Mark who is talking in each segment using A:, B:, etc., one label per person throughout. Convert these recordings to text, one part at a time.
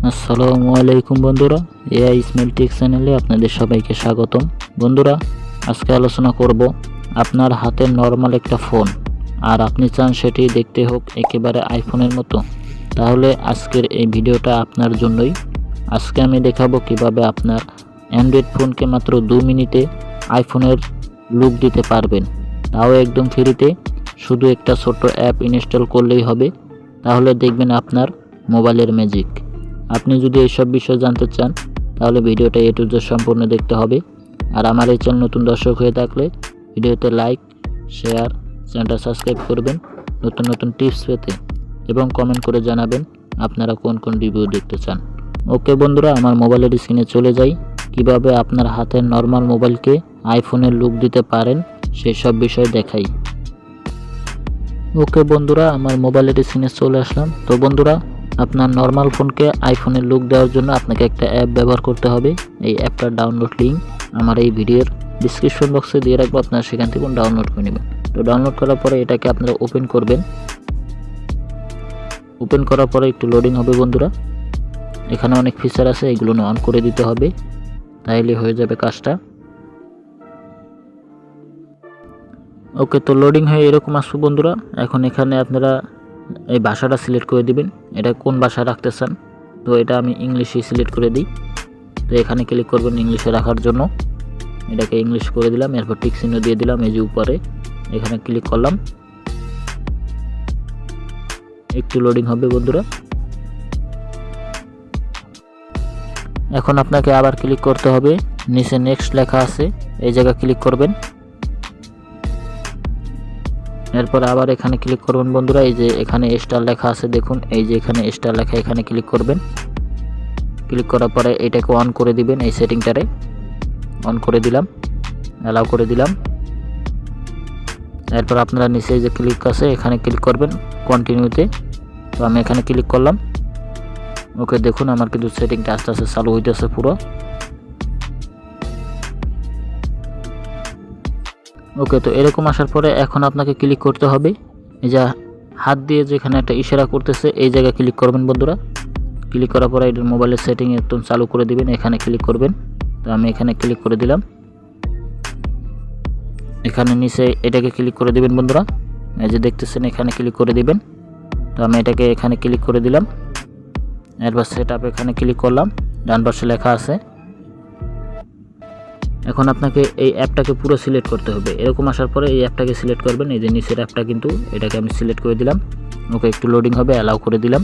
A: আসসালামু আলাইকুম বন্ধুরা, এআই ইসমাইল টেক চ্যানেলে আপনাদের সবাইকে স্বাগতম। বন্ধুরা, আজকে আলোচনা করব আপনার হাতে নর্মাল একটা ফোন আর আপনি চান সেটি দেখতে হোক একেবারে আইফোনের মতো, তাহলে আজকের এই ভিডিওটা আপনার জন্যই। আজকে আমি দেখাবো কিভাবে আপনার অ্যান্ড্রয়েড ফোনকে মাত্র 2 মিনিটে আইফোনের লুক দিতে পারবেন, তাও একদম ফ্রিতে। শুধু একটা ছোট্ট অ্যাপ ইনস্টল করলেই হবে, তাহলে দেখবেন আপনার মোবাইলের ম্যাজিক। আপনি যদি এইসব বিষয় জানতে চান তাহলে ভিডিওটা এ টু জেড সম্পূর্ণ দেখতে হবে। আর আমার এই চ্যানেল নতুন দর্শক হয়ে থাকলে ভিডিওতে লাইক, শেয়ার, চ্যানেলটা সাবস্ক্রাইব করবেন নতুন নতুন টিপস পেতে, এবং কমেন্ট করে জানাবেন আপনারা কোন কোন রিভিউ দেখতে চান। ওকে বন্ধুরা, আমার মোবাইলের স্ক্রিনে চলে যাই। কিভাবে আপনার হাতের নর্মাল মোবাইলকে আইফোনের লুক দিতে পারেন সেই সব বিষয় দেখাই। ওকে বন্ধুরা, আমার মোবাইলের স্ক্রিনে চলে আসলাম। তো বন্ধুরা, আপনার নর্মাল ফোনকে আইফোনের লুক দেওয়ার জন্য আপনাকে একটা অ্যাপ ব্যবহার করতে হবে। এই অ্যাপটার ডাউনলোড লিঙ্ক আমার এই ভিডিওর ডিসক্রিপশন বক্সে দিয়ে রাখবো, আপনারা সেখান থেকে ডাউনলোড করে নেবেন। তো ডাউনলোড করার পরে এটাকে আপনারা ওপেন করবেন। ওপেন করার পরে একটু লোডিং হবে বন্ধুরা। এখানে অনেক ফিচার আছে, এগুলো অন করে দিতে হবে, তাইলে হয়ে যাবে কাজটা। ওকে, তো লোডিং হয়ে এরকম আসবে বন্ধুরা। এখন এখানে আপনারা এই ভাষাটা সিলেক্ট করে দিবেন, এটা কোন ভাষা রাখতে চান। তো এটা আমি ইংলিশে সিলেক্ট করে দিই। তো এখানে ক্লিক করবেন ইংলিশে রাখার জন্য, এটাকে ইংলিশ করে দিলাম। এরপর টিক চিহ্ন দিয়ে দিলাম এই যে উপরে, এখানে ক্লিক করলাম। একটু লোডিং হবে বন্ধুরা। এখন আপনাকে আবার ক্লিক করতে হবে, নিচে নেক্সট লেখা আছে, এই জায়গায় ক্লিক করবেন। এরপর আবার এখানে ক্লিক করবেন বন্ধুরা। এই যে এখানে স্টার লেখা আছে, দেখুন এই যে এখানে স্টার লেখা, এখানে ক্লিক করবেন। ক্লিক করার পরে এটাকে অন করে দিবেন, এই সেটিংটারে অন করে দিলাম, অ্যালাউ করে দিলাম। এরপর আপনারা নিচে যে ক্লিক আছে এখানে ক্লিক করবেন কন্টিনিউতে। তো আমি এখানে ক্লিক করলাম। ওকে, দেখুন আমার কিন্তু সেটিংটা আস্তে আস্তে চালু হইতেছে পুরো। ওকে, তো এরকম আসার পরে এখন আপনাকে ক্লিক করতে হবে, এই যে হাত দিয়ে যেখানে একটা ইশারা করতেছে এই জায়গায় ক্লিক করবেন বন্ধুরা। ক্লিক করার পরে এটার মোবাইলের সেটিং একদম চালু করে দিবেন, এখানে ক্লিক করবেন। তো আমি এখানে ক্লিক করে দিলাম। এখানে নিচে এটাকে ক্লিক করে দিবেন বন্ধুরা, এই যে দেখতেছেন এখানে ক্লিক করে দিবেন। তো আমি এটাকে এখানে ক্লিক করে দিলাম। এরপর সেটআপ এখানে ক্লিক করলাম, ডান পাশে লেখা আছে। এখন আপনাকে এই অ্যাপটাকে পুরো সিলেক্ট করতে হবে। এরকম আসার পরে এই অ্যাপটাকে সিলেক্ট করবেন, এই যে নিচের অ্যাপটা, কিন্তু এটাকে আমি সিলেক্ট করে দিলাম। ওকে, একটু লোডিং হবে, অ্যালাউ করে দিলাম।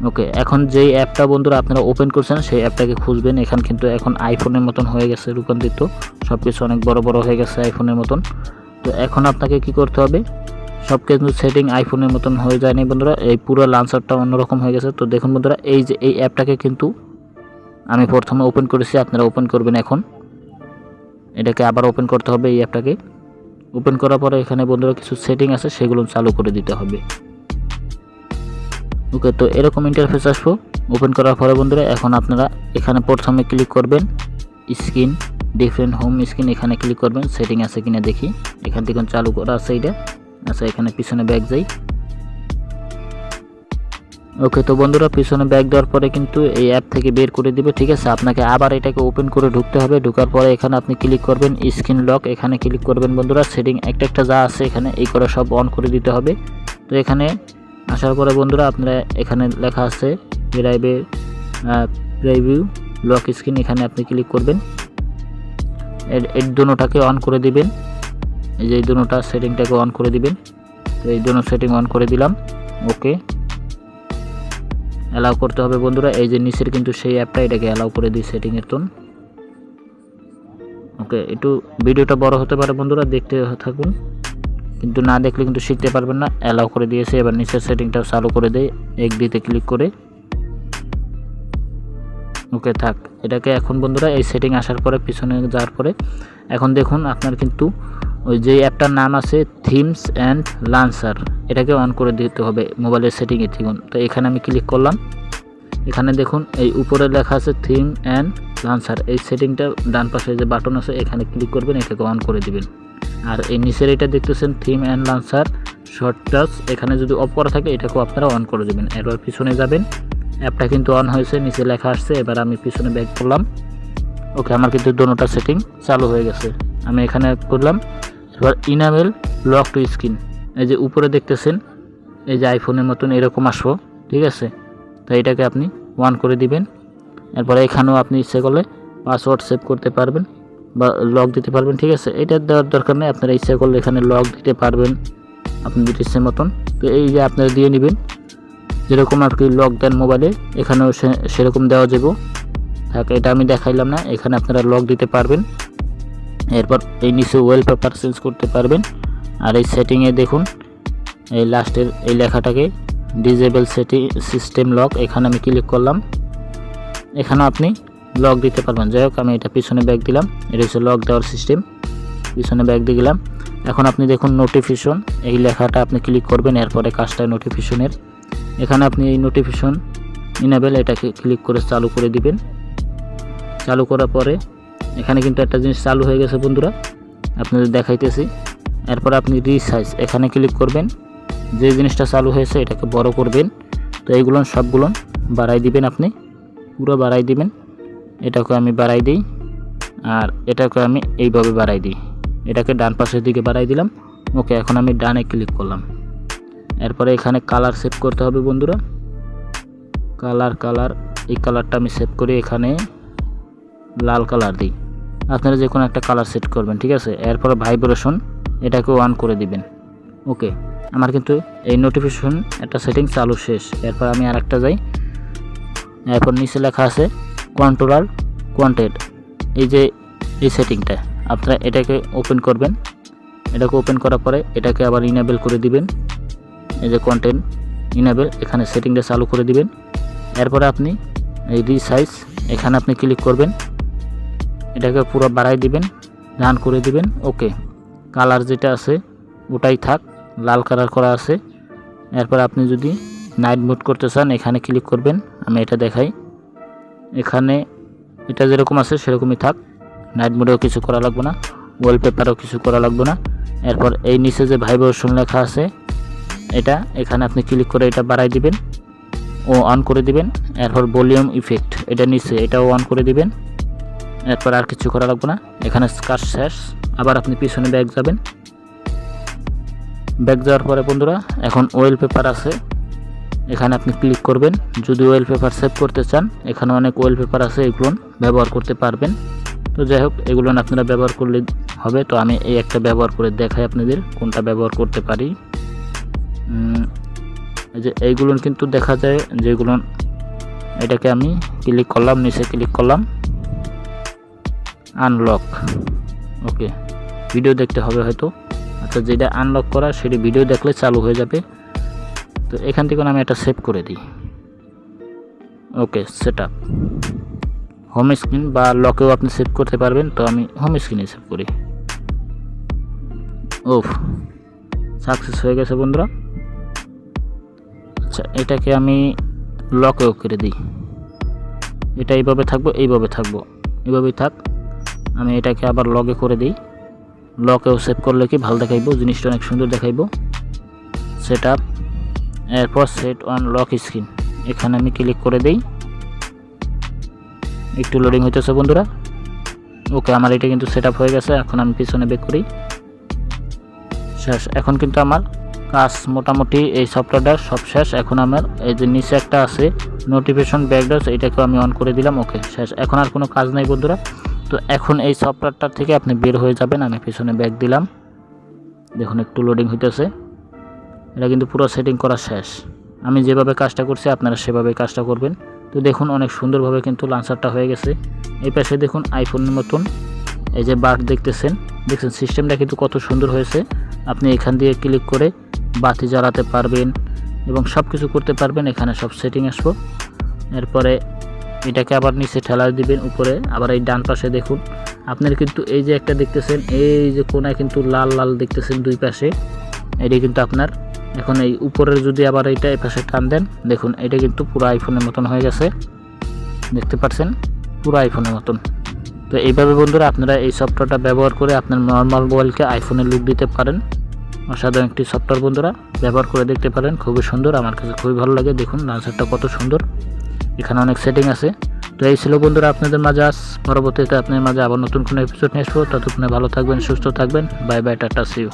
A: ওকে, এখন যেই অ্যাপটা বন্ধুরা আপনারা ওপেন করছেন সেই অ্যাপটাকে খুঁজবেন। এখান কিন্তু এখন আইফোনের মতন হয়ে গেছে রূপান্তরিত, সব কিছু অনেক বড় বড় হয়ে গেছে আইফোনের মতন। তো এখন আপনাকে কি করতে হবে, সব কিছু সেটিং আইফোনের মতন হয়ে যায়নি বন্ধুরা, এই পুরো লঞ্চারটা অন্যরকম হয়ে গেছে। তো দেখুন বন্ধুরা, এই যে এই অ্যাপটাকে কিন্তু আমি প্রথমে ওপেন করেছি, আপনারা ওপেন করবেন। এখন এটাকে আবার ওপেন করতে হবে। এই অ্যাপটাকে ওপেন করার পরে এখানে বন্ধুরা কিছু সেটিং আছে, সেগুলো চালু করে দিতে হবে। ওকে, তো এরকম ইন্টারফেস আসবো ওপেন করার পরে বন্ধুরা। এখন আপনারা এখানে প্রথমে ক্লিক করবেন স্ক্রিন, ডিফারেন্ট হোম স্ক্রিন, এখানে ক্লিক করবেন। সেটিং আছে কিনা দেখি, এখান থেকে চালু করা আছে এটা। আচ্ছা, এখানে পিছনে ব্যাক যাই। ওকে, তো বন্ধুরা পিছনে ব্যাক দেওয়ার পরে কিন্তু এই অ্যাপ থেকে বের করে দিবে, ঠিক আছে। আপনাকে আবার এটাকে ওপেন করে ঢুকতে হবে। ঢোকার পরে এখানে আপনি ক্লিক করবেন স্ক্রিন লক, এখানে ক্লিক করবেন বন্ধুরা। সেটিং একটা একটা যা আছে এখানে এই করে সব অন করে দিতে হবে। তো এখানে আসার পরে বন্ধুরা আপনারা এখানে লেখা আছে প্রিভিউ লক স্ক্রিন, এখানে আপনি ক্লিক করবেন। এই দুটোটাকে অন করে দিবেন, এই যে এই দুটোটা সেটিংটাকে অন করে দিবেন। তো এই দুটো সেটিং অন করে দিলাম। ওকে, অ্যালাউ করতে হবে বন্ধুরা। এই যে নিচের কিন্তু সেই অ্যাপটা, এটাকে অ্যালাউ করে দিই সেটিংয়ের তোন। ওকে, একটু ভিডিওটা বড় হতে পারে বন্ধুরা, দেখতে থাকুন, কিন্তু না দেখলে কিন্তু শিখতে পারবেন না। অ্যালাউ করে দিয়েছে, এবার নিচের সেটিংটাও চালু করে দেয় এক দিতে ক্লিক করে। ওকে থাক, এটাকে এখন বন্ধুরা এই সেটিং আসার পরে পিছনে যাওয়ার পরে এখন দেখুন আপনার কিন্তু ওই যে অ্যাপটার নাম আছে থিমস অ্যান্ড লঞ্চার, এটাকে অন করে দিতে হবে মোবাইলের সেটিংয়ে। ঠিক, তো এখানে আমি ক্লিক করলাম। এখানে দেখুন এই উপরে লেখা আছে থিম অ্যান্ড লঞ্চার, এই সেটিংটা ডান পাশে যে বাটন আছে এখানে ক্লিক করবেন, এটাকে অন করে দিবেন। আর এই নিচের এটা দেখতেছেন theme and launcher short touch এখানে যদি অফ করা থাকে এটাকেও আপনারা অন করে দেবেন। এবার পিছনে যাবেন, অ্যাপটা কিন্তু অন হয়েছে, নিচে লেখা আসছে। এবার আমি পিছনে ব্যাক করলাম। ওকে, আমার কিন্তু দোনোটা সেটিং চালু হয়ে গেছে। আমি এখানে করলাম। এবার ইনাবেল লক টু স্ক্রিন, এই যে উপরে দেখতেছেন এই যে আইফোনের মতন এরকম আসবো, ঠিক আছে। তো এটাকে আপনি অন করে দিবেন। এরপরে এখানেও আপনি ইচ্ছে করলে পাসওয়ার্ড সেভ করতে পারবেন বা লক দিতে পারবেন, ঠিক আছে। এটা দেওয়ার দরকার নেই, আপনারা ইচ্ছে করলে এখানে লক দিতে পারবেন আপনাদের ইচ্ছে মতন। তো এই যে আপনারা দিয়ে নেবেন, যেরকম আর কি লক দেন মোবাইলে এখানেও সেরকম দেওয়া যাবে। থাক, এটা আমি দেখাইলাম না, এখানে আপনারা লক দিতে পারবেন। এরপর এই নিচে ওয়ালপেপার চেঞ্জ করতে পারবেন। আর এই সেটিংয়ে দেখুন এই লাস্টের এই লেখাটাকে ডিজেবল সিস্টেম লক, এখানে আমি ক্লিক করলাম। এখানে আপনি লক দিতে পারবেন। যাই হোক, আমি এটা পিছনে ব্যাক দিলাম। এটা হচ্ছে লক দেওয়ার সিস্টেম, পিছনে ব্যাক দিয়ে গেলাম। এখন আপনি দেখুন নোটিফিকেশন, এই লেখাটা আপনি ক্লিক করবেন। এরপরে কাজটা নোটিফিকেশনের, এখানে আপনি এই নোটিফিকেশন ইনেবল এটাকে ক্লিক করে চালু করে দিবেন। চালু করার পরে এখানে কিন্তু একটা জিনিস চালু হয়ে গেছে বন্ধুরা, আপনাদের দেখাইতেছি। এরপর আপনি রিসাইজ এখানে ক্লিক করবেন। যে জিনিসটা চালু হয়েছে এটাকে বড় করবেন। তো এইগুলো সবগুলো বাড়াই দিবেন, আপনি পুরো বাড়াই দিবেন। এটাকে আমি বাড়াই দিই, আর এটাকে আমি এইভাবে বাড়াই দিই। এটাকে ডান পাশের দিকে বাড়াই দিলাম। ওকে, এখন আমি ডানে ক্লিক করলাম। এরপরে এখানে কালার সেভ করতে হবে বন্ধুরা। কালার এই কালারটা আমি সেভ করি, এখানে লাল কালার দিই। আপনারা যে কোনো একটা কালার সেট করবেন, ঠিক আছে। এরপরে ভাইব্রেশন এটাকে অন করে দিবেন। ওকে, আমার কিন্তু এই নোটিফিকেশন একটা সেটিং চালু শেষ। এরপর আমি আরেকটা যাই। এরপর নিচে লেখা আছে কন্ট্রোলার কন্টেন্ট, এই যে এই সেটিংটা আপনারা এটাকে ওপেন করবেন। এটাকে ওপেন করার পরে এটাকে আবার ইনেবল করে দিবেন। এই যে কন্টেন্ট ইনেবল, এখানে সেটিংটা চালু করে দিবেন। এরপরে আপনি এই রিসাইজ এখানে আপনি ক্লিক করবেন। এটাকে পুরো বাড়াই দিবেন, রান করে দিবেন। ওকে, কালার যেটা আছে ওটাই থাক, লাল কালার করা আছে। এরপর আপনি যদি নাইট মোড করতে চান এখানে ক্লিক করবেন। আমি এটা দেখাই, এখানে এটা যেরকম আছে সেরকমই থাক, নাইট মোডেও কিছু করা লাগবে না, ওয়ালপেপারও কিছু করা লাগবে না। এরপর এই নিচে যে ভাইব্রেশন লেখা আছে এটা এখানে আপনি ক্লিক করে এটা বাড়াই দিবেন ও অন করে দিবেন। এরপর ভলিউম ইফেক্ট এটা নিচে, এটাও অন করে দিবেন। এরপর আর কিছু করা লাগবে না, এখানে কাজ শেষ। আবার আপনি পিছনে ব্যাক যাবেন। ব্যাক যাওয়ার পরে বন্ধুরা এখন ওয়ালপেপার আছে, এখানে আপনি ক্লিক করবেন। যদি ওয়ালপেপার সেভ করতে চান এখানে অনেক ওয়ালপেপার আছে, এগুলো ব্যবহার করতে পারবেন। তো যাই হোক, এগুলো আপনারা ব্যবহার করলে হবে। তো আমি এই একটা ব্যবহার করে দেখাই আপনাদের কোনটা ব্যবহার করতে পারি। এই যে এইগুলো কিন্তু দেখা যায় যেগুলো, এটাকে আমি ক্লিক করলাম, নিচে ক্লিক করলাম, আনলক। ওকে, ভিডিও দেখতে হবে হয়তো। আচ্ছা, যেটা আনলক করা সেটা ভিডিও দেখলে চালু হয়ে যাবে। তো এখান থেকে আমি এটা সেভ করে দিই। ওকে, সেটআপ হোম স্ক্রিন বা লকেও আপনি সেভ করতে পারবেন। তো আমি হোম স্ক্রিনে সেভ করি। ওফ, সাকসেস হয়ে গেছে বন্ধুরা। আচ্ছা, এটাকে আমি লকেও করে দিই। এটা এইভাবে থাকবো, এইভাবেই থাক। আমি এটাকে আবার লগে করে দিই। লকেও সেভ করলে কি ভালো দেখাইবো, জিনিসটা অনেক সুন্দর দেখাইবো। সেটআপ, এরপর সেট অন লক স্ক্রিন এখানে আমি ক্লিক করে দিই। একটু লোডিং হইতেছে বন্ধুরা। ওকে, আমার এটা কিন্তু সেটআপ হয়ে গেছে। এখন আমি পিছনে ব্যাক করি, শেষ। এখন কিন্তু আমার কাজ মোটামুটি এই সফটওয়্যারটা সব শেষ। এখন আমার এই যে নিচে একটা আছে নোটিফিকেশন ব্যাকডস, এটাকে আমি অন করে দিলাম। ওকে, শেষ। এখন আর কোনো কাজ নাই বন্ধুরা। তো এখন এই সফটওয়্যারটার থেকে আপনি বের হয়ে যাবেন। আমি পিছনে ব্যাক দিলাম, দেখুন একটু লোডিং হইতেছে। এটা কিন্তু পুরো সেটিং করা শেষ। আমি যেভাবে কাজটা করছি আপনারা সেভাবে কাজটা করবেন। তো দেখুন অনেক সুন্দরভাবে কিন্তু লাঞ্চারটা হয়ে গেছে। এই পাশে দেখুন আইফোনের মতন এই যে বার দেখতেছেন সিস্টেমটা কিন্তু কত সুন্দর হয়েছে। আপনি এখান দিয়ে ক্লিক করে বাতি জ্বালাতে পারবেন এবং সব কিছু করতে পারবেন। এখানে সব সেটিং আসবো। এরপরে এটাকে আবার নিচে ঠেলা দিবেন উপরে। আবার এই ডান পাশে দেখুন আপনার কিন্তু এই যে একটা দেখতেছেন, এই যে কোনায় কিন্তু লাল লাল দেখতেছেন দুই পাশে, এটি কিন্তু আপনার এখন এই উপরের যদি আবার এইটা এই পাশে টান দেন, দেখুন এটা কিন্তু পুরো আইফোনের মতন হয়ে গেছে। দেখতে পাচ্ছেন পুরো আইফোনের মতন। তো এইভাবে বন্ধুরা আপনারা এই সফটওয়্যারটা ব্যবহার করে আপনার নর্মাল মোবাইলকে আইফোনের লুক দিতে পারেন। অসাধারণ একটি সফটওয়্যার বন্ধুরা, ব্যবহার করে দেখতে পারেন, খুবই সুন্দর, আমার কাছে খুবই ভালো লাগে। দেখুন লাঞ্চারটা কত সুন্দর, এখানে অনেক সেটিং আছে। তো এই ছিল বন্ধুরা আপনাদের মাঝে আজ, পরবর্তীতে আপনাদের মাঝে আবার নতুন কোনো এপিসোড নিয়ে আসবো। ততক্ষণে ভালো থাকবেন, সুস্থ থাকবেন, bye bye, tata, see you.